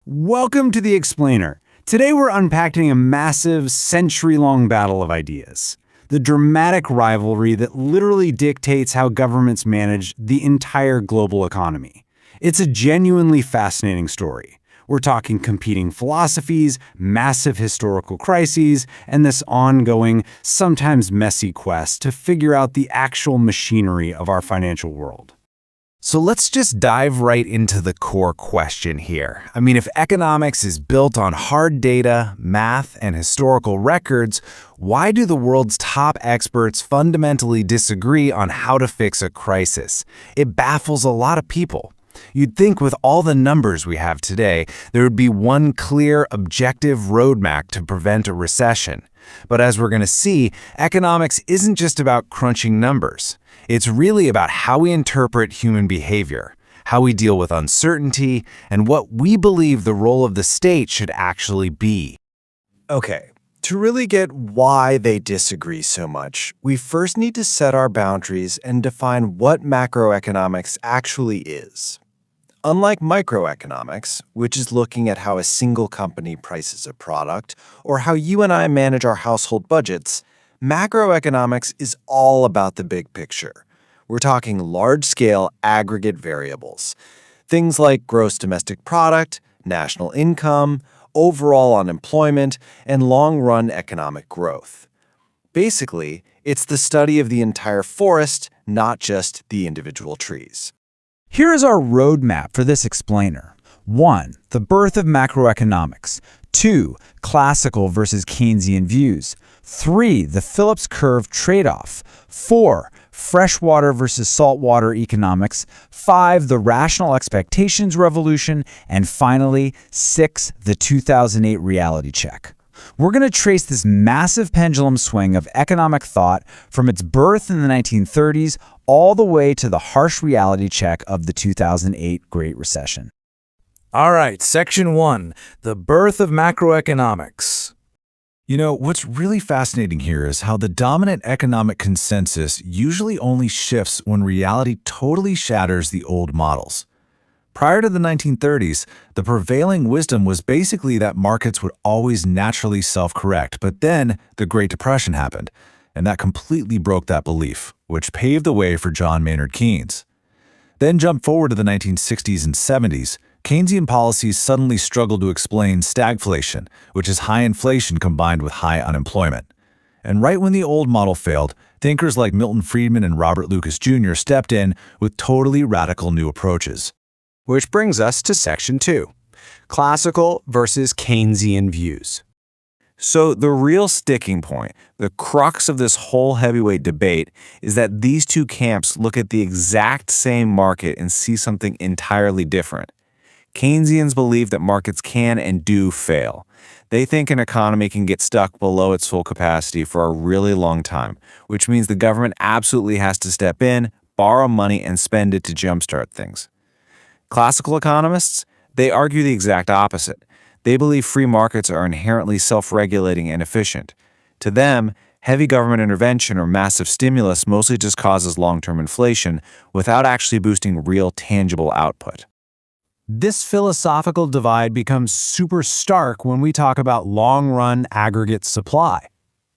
Welcome to The Explainer. Today we're unpacking a massive, century-long battle of ideas. The dramatic rivalry that literally dictates how governments manage the entire global economy. It's a genuinely fascinating story. We're talking competing philosophies, massive historical crises, and this ongoing, sometimes messy quest to figure out the actual machinery of our financial world. So let's just dive right into the core question here. If economics is built on hard data, math, and historical records, why do the world's top experts fundamentally disagree on how to fix a crisis? It baffles a lot of people. You'd think with all the numbers we have today, there would be one clear, objective roadmap to prevent a recession. But as we're going to see, economics isn't just about crunching numbers. It's really about how we interpret human behavior, how we deal with uncertainty, and what we believe the role of the state should actually be. Okay, to really get why they disagree so much, we first need to set our boundaries and define what macroeconomics actually is. Unlike microeconomics, which is looking at how a single company prices a product, or how you and I manage our household budgets, macroeconomics is all about the big picture. We're talking large-scale aggregate variables. Things like gross domestic product, national income, overall unemployment, and long-run economic growth. Basically, it's the study of the entire forest, not just the individual trees. Here is our roadmap for this explainer. 1. The birth of macroeconomics. 2. Classical versus Keynesian views. 3. The Phillips curve trade-off. 4. Freshwater versus saltwater economics. 5. The rational expectations revolution. And finally, 6. The 2008 reality check. We're going to trace this massive pendulum swing of economic thought from its birth in the 1930s all the way to the harsh reality check of the 2008 Great Recession. All right, Section 1, the birth of macroeconomics. What's really fascinating here is how the dominant economic consensus usually only shifts when reality totally shatters the old models. Prior to the 1930s, the prevailing wisdom was basically that markets would always naturally self-correct, but then the Great Depression happened, and that completely broke that belief, which paved the way for John Maynard Keynes. Then jump forward to the 1960s and 70s, Keynesian policies suddenly struggled to explain stagflation, which is high inflation combined with high unemployment. And right when the old model failed, thinkers like Milton Friedman and Robert Lucas Jr. stepped in with totally radical new approaches. Which brings us to Section 2, Classical versus Keynesian views. So the real sticking point, the crux of this whole heavyweight debate, is that these two camps look at the exact same market and see something entirely different. Keynesians believe that markets can and do fail. They think an economy can get stuck below its full capacity for a really long time, which means the government absolutely has to step in, borrow money, and spend it to jumpstart things. Classical economists, they argue the exact opposite. They believe free markets are inherently self-regulating and efficient. To them, heavy government intervention or massive stimulus mostly just causes long-term inflation without actually boosting real tangible output. This philosophical divide becomes super stark when we talk about long-run aggregate supply.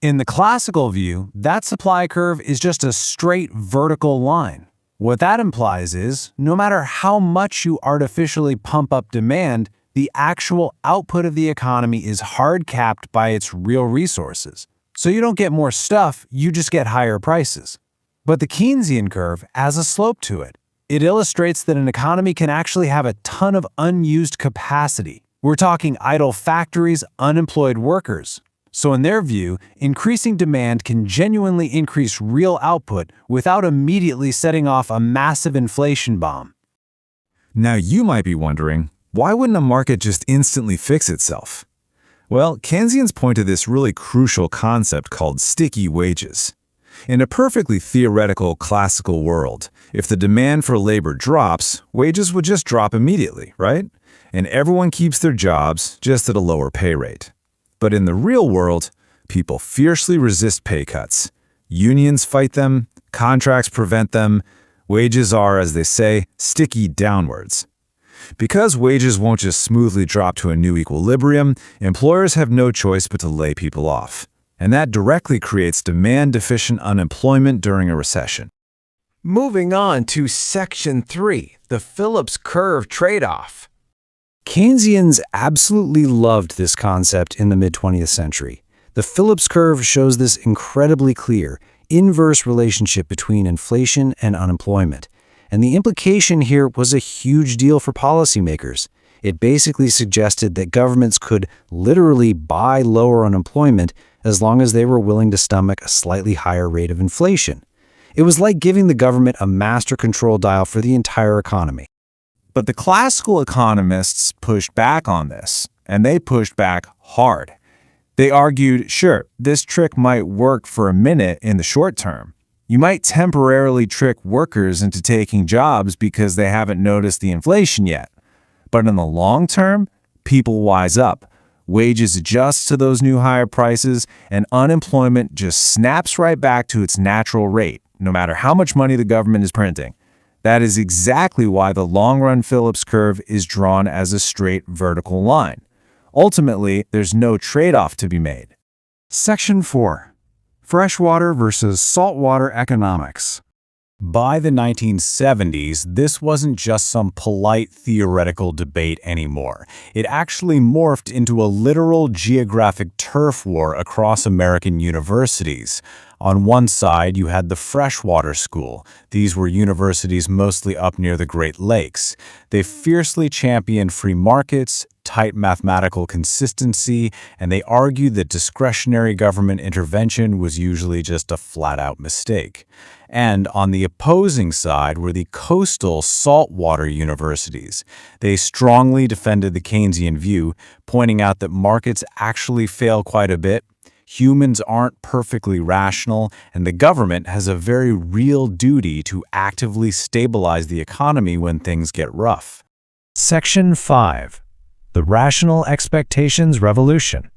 In the classical view, that supply curve is just a straight vertical line. What that implies is, no matter how much you artificially pump up demand, the actual output of the economy is hard capped by its real resources. So you don't get more stuff, you just get higher prices. But the Keynesian curve has a slope to it. It illustrates that an economy can actually have a ton of unused capacity. We're talking idle factories, unemployed workers. So in their view, increasing demand can genuinely increase real output without immediately setting off a massive inflation bomb. Now you might be wondering, why wouldn't a market just instantly fix itself? Well, Keynesians point to this really crucial concept called sticky wages. In a perfectly theoretical classical world, if the demand for labor drops, wages would just drop immediately, right? And everyone keeps their jobs, just at a lower pay rate. But in the real world, people fiercely resist pay cuts. Unions fight them, contracts prevent them. Wages are, as they say, sticky downwards. Because wages won't just smoothly drop to a new equilibrium, employers have no choice but to lay people off. And that directly creates demand-deficient unemployment during a recession. Moving on to Section 3, the Phillips curve trade-off. Keynesians absolutely loved this concept in the mid-20th century. The Phillips curve shows this incredibly clear, inverse relationship between inflation and unemployment. And the implication here was a huge deal for policymakers. It basically suggested that governments could literally buy lower unemployment as long as they were willing to stomach a slightly higher rate of inflation. It was like giving the government a master control dial for the entire economy. But the classical economists pushed back on this, and they pushed back hard. They argued, sure, this trick might work for a minute in the short term. You might temporarily trick workers into taking jobs because they haven't noticed the inflation yet. But in the long term, people wise up. Wages adjust to those new higher prices, and unemployment just snaps right back to its natural rate, no matter how much money the government is printing. That is exactly why the long-run Phillips curve is drawn as a straight vertical line. Ultimately, there's no trade-off to be made. Section 4. Freshwater versus saltwater economics. By the 1970s, this wasn't just some polite theoretical debate anymore. It actually morphed into a literal geographic turf war across American universities. On one side, you had the freshwater school. These were universities mostly up near the Great Lakes. They fiercely championed free markets, tight mathematical consistency, and they argued that discretionary government intervention was usually just a flat-out mistake. And on the opposing side were the coastal saltwater universities. They strongly defended the Keynesian view, pointing out that markets actually fail quite a bit. Humans aren't perfectly rational, and the government has a very real duty to actively stabilize the economy when things get rough. Section 5. The Rational Expectations Revolution.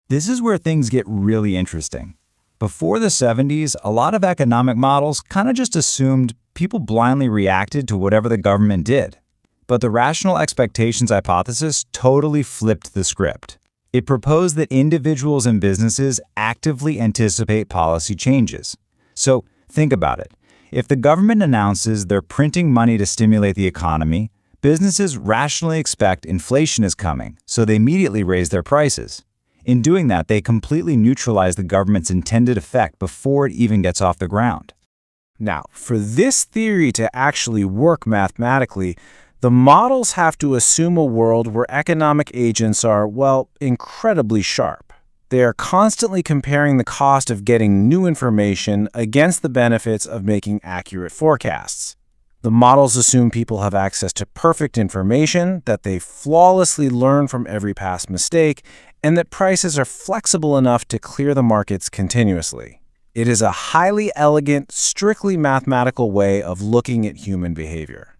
This is where things get really interesting. Before the 70s, a lot of economic models kind of just assumed people blindly reacted to whatever the government did. But the rational expectations hypothesis totally flipped the script. It proposed that individuals and businesses actively anticipate policy changes. So think about it. If the government announces they're printing money to stimulate the economy, businesses rationally expect inflation is coming, so they immediately raise their prices. In doing that, they completely neutralize the government's intended effect before it even gets off the ground. Now, for this theory to actually work mathematically, the models have to assume a world where economic agents are, well, incredibly sharp. They are constantly comparing the cost of getting new information against the benefits of making accurate forecasts. The models assume people have access to perfect information, that they flawlessly learn from every past mistake, and that prices are flexible enough to clear the markets continuously. It is a highly elegant, strictly mathematical way of looking at human behavior.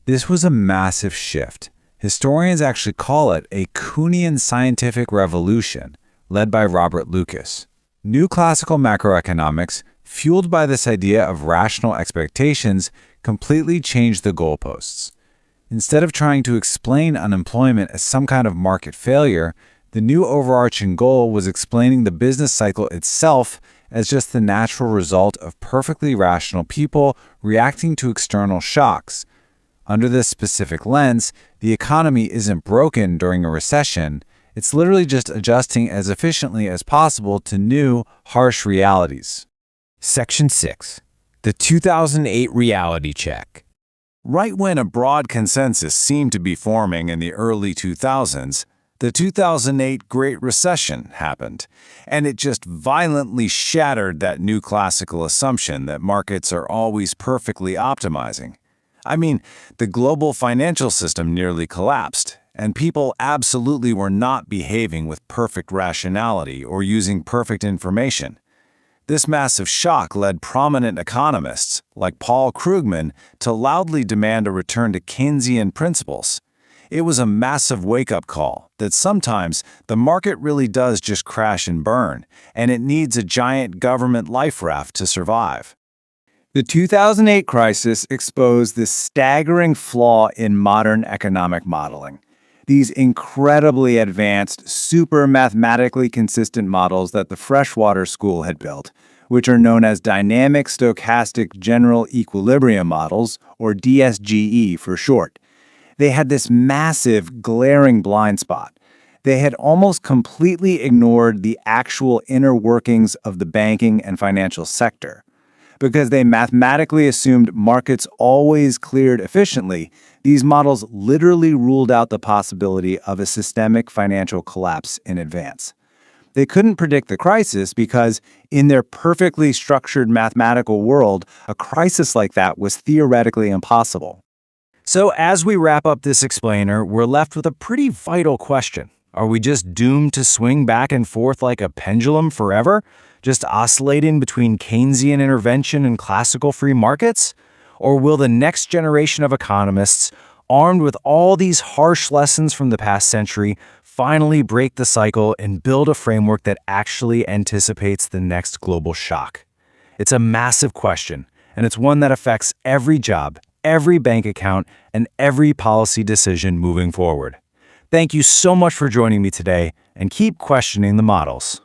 This was a massive shift. Historians actually call it a Kuhnian scientific revolution, led by Robert Lucas. New classical macroeconomics, fueled by this idea of rational expectations, completely changed the goalposts. Instead of trying to explain unemployment as some kind of market failure, the new overarching goal was explaining the business cycle itself as just the natural result of perfectly rational people reacting to external shocks. Under this specific lens, the economy isn't broken during a recession. It's literally just adjusting as efficiently as possible to new, harsh realities. Section 6. The 2008 Reality Check. Right when a broad consensus seemed to be forming in the early 2000s, the 2008 Great Recession happened, and it just violently shattered that new classical assumption that markets are always perfectly optimizing. I mean, the global financial system nearly collapsed, and people absolutely were not behaving with perfect rationality or using perfect information. This massive shock led prominent economists, like Paul Krugman, to loudly demand a return to Keynesian principles. It was a massive wake-up call that sometimes the market really does just crash and burn, and it needs a giant government life raft to survive. The 2008 crisis exposed this staggering flaw in modern economic modeling. These incredibly advanced, super mathematically consistent models that the freshwater school had built, which are known as dynamic stochastic general equilibrium models, or DSGE for short. They had this massive, glaring blind spot. They had almost completely ignored the actual inner workings of the banking and financial sector. Because they mathematically assumed markets always cleared efficiently, these models literally ruled out the possibility of a systemic financial collapse in advance. They couldn't predict the crisis because, in their perfectly structured mathematical world, a crisis like that was theoretically impossible. So as we wrap up this explainer, we're left with a pretty vital question. Are we just doomed to swing back and forth like a pendulum forever, just oscillating between Keynesian intervention and classical free markets? Or will the next generation of economists, armed with all these harsh lessons from the past century, finally break the cycle and build a framework that actually anticipates the next global shock? It's a massive question, and it's one that affects every job, every bank account, and every policy decision moving forward. Thank you so much for joining me today, and keep questioning the models.